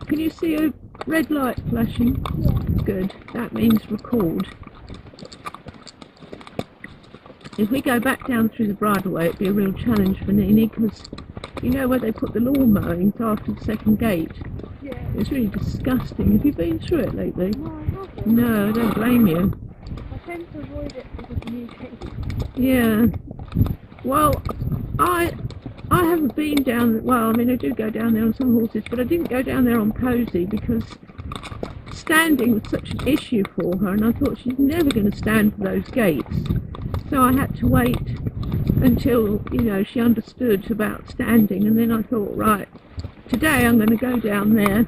Can you see a red light flashing? Yeah. Good. That means record. If we go back down through the bridleway, it'd be a real challenge for Nini, because you know where they put the lawn mowings after the second gate? Yeah. It's really disgusting. Have you been through it lately? No, I haven't. No, I don't blame you. I tend to avoid it because of new cases. Yeah. Well, I haven't been down. Well, I mean, I do go down there on some horses, but I didn't go down there on Posie because standing was such an issue for her, and I thought she's never going to stand for those gates. So I had to wait until, you know, she understood about standing, and then I thought, right, today I'm going to go down there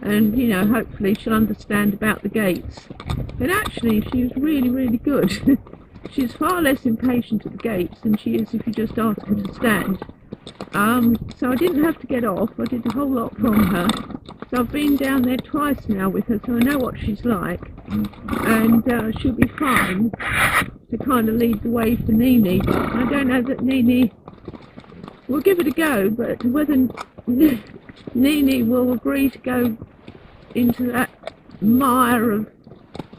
and, you know, hopefully she'll understand about the gates. But actually she was really, really good. She's far less impatient at the gates than she is if you just ask her to stand. So I didn't have to get off. I did a whole lot from her. So I've been down there twice now with her, so I know what she's like. And she'll be fine to kind of lead the way for Nini. I don't know that Nini will give it a go, but whether Nini will agree to go into that mire of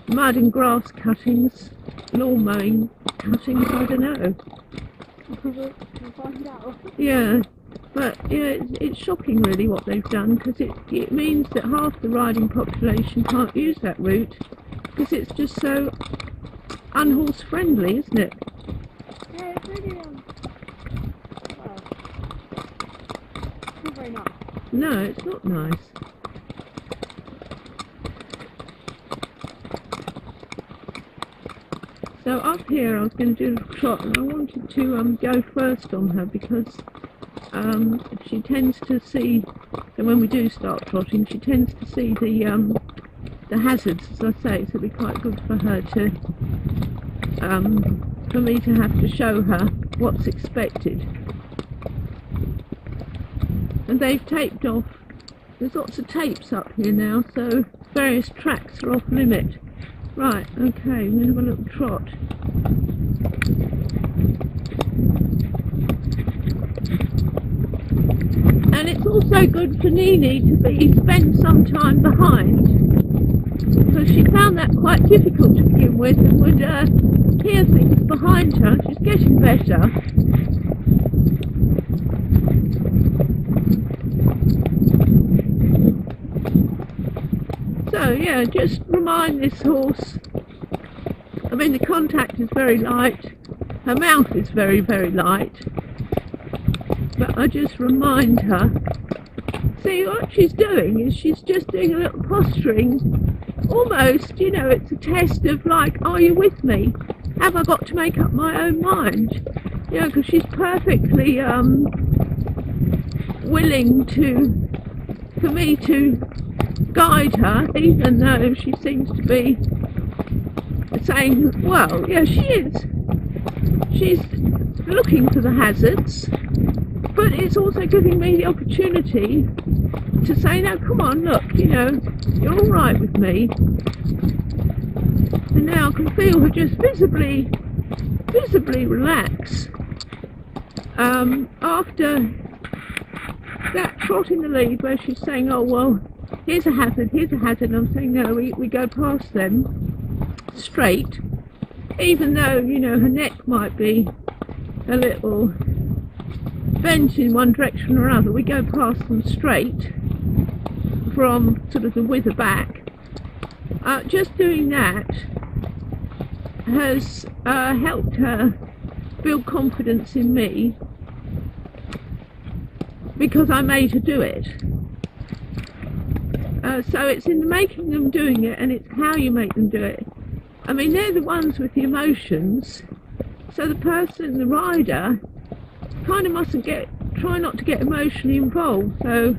mud and grass cuttings, lawn mowing cuttings, I don't know. We'll find out. Yeah, but yeah, it's shocking really what they've done, because it means that half the riding population can't use that route because it's just so unhorse friendly, isn't it? Yeah, it's really, well, it's not very nice. No, it's not nice. So up here I was going to do a trot, and I wanted to go first on her because she tends to see, so when we do start trotting, she tends to see the hazards, as I say, so it'd be quite good for her to, for me to have to show her what's expected. And they've taped off, there's lots of tapes up here now, so various tracks are off limit. Right, okay, we're going to have a little trot. And it's also good for Nini to spend some time behind, because she found that quite difficult to begin with and would hear things behind her. She's getting better. So yeah, just remind this horse, I mean the contact is very light, her mouth is very, very light, but I just remind her, see what she's doing is she's just doing a little posturing, almost, you know, it's a test of like, are you with me? Have I got to make up my own mind? You know, because she's perfectly willing for me to guide her, even though she seems to be saying, well, yeah, she is. She's looking for the hazards, but it's also giving me the opportunity to say, no, come on, look, you know, you're all right with me. And now I can feel her just visibly relax. After that trot in the lead where she's saying, oh, well, here's a hazard, and I'm saying, no, we go past them straight, even though, you know, her neck might be a little bent in one direction or other, we go past them straight from sort of the wither back. Just doing that has helped her build confidence in me, because I made her do it. So it's in the making them doing it, and it's how you make them do it. I mean, they're the ones with the emotions, so the person, the rider, kind of mustn't try not to get emotionally involved. So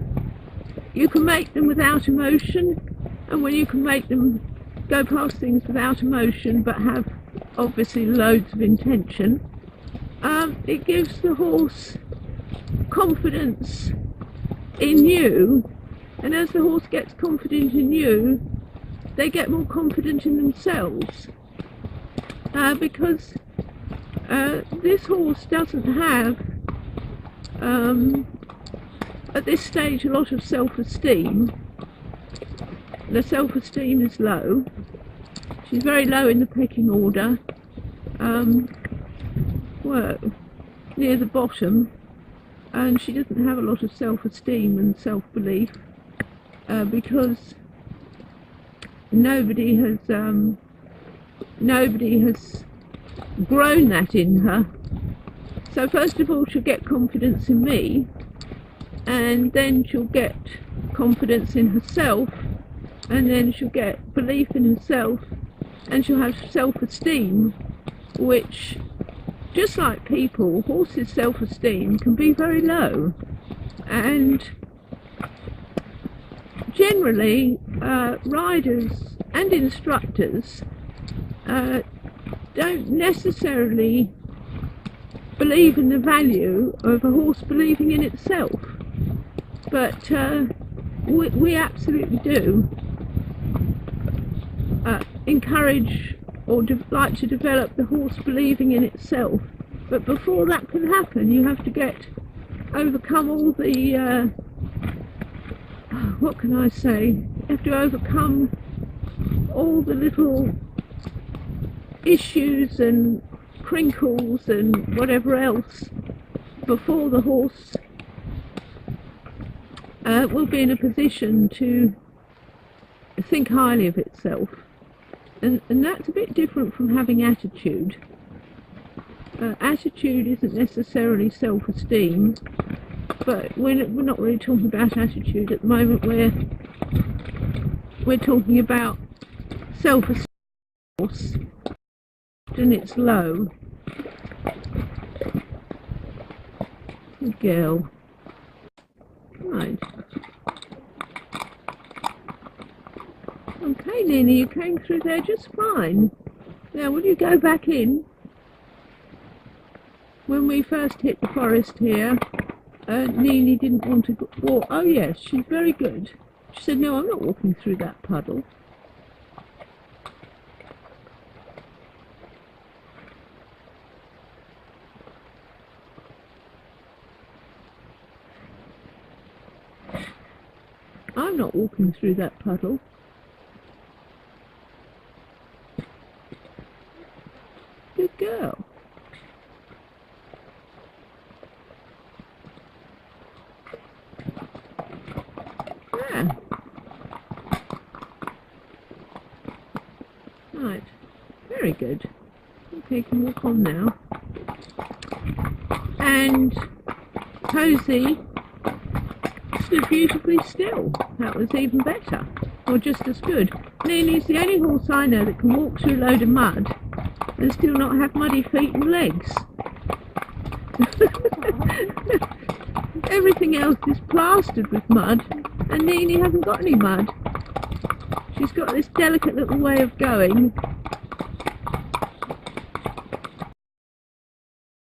you can make them without emotion, and when you can make them go past things without emotion but have obviously loads of intention, it gives the horse confidence in you, and as the horse gets confident in you, they get more confident in themselves, because this horse doesn't have at this stage a lot of self-esteem. The self-esteem is low. She's very low in the pecking order. Well, near the bottom, and she doesn't have a lot of self-esteem and self-belief because nobody has grown that in her. So first of all she'll get confidence in me, and then she'll get confidence in herself, and then she'll get belief in herself, and she'll have self-esteem, which, just like people, horses' self-esteem can be very low, and generally riders and instructors don't necessarily believe in the value of a horse believing in itself, but we absolutely do encourage or like to develop the horse believing in itself. But before that can happen, you have to overcome all the what can I say? You have to overcome all the little issues and crinkles and whatever else before the horse will be in a position to think highly of itself. And that's a bit different from having attitude. Attitude isn't necessarily self-esteem, but we're not really talking about attitude at the moment. We're talking about self-esteem, and it's low. Good girl. Right. Okay, Nini, you came through there just fine. Now, will you go back in? When we first hit the forest here, Nini didn't want to walk. Oh yes, she's very good. She said, no, I'm not walking through that puddle. I'm not walking through that puddle. Good girl. Yeah. Right. Very good. Okay, you can walk on now. And Posie stood beautifully still. That was even better, or just as good. Nini's the only horse I know that can walk through a load of mud and still not have muddy feet and legs. Everything else is plastered with mud, and Nini hasn't got any mud. She's got this delicate little way of going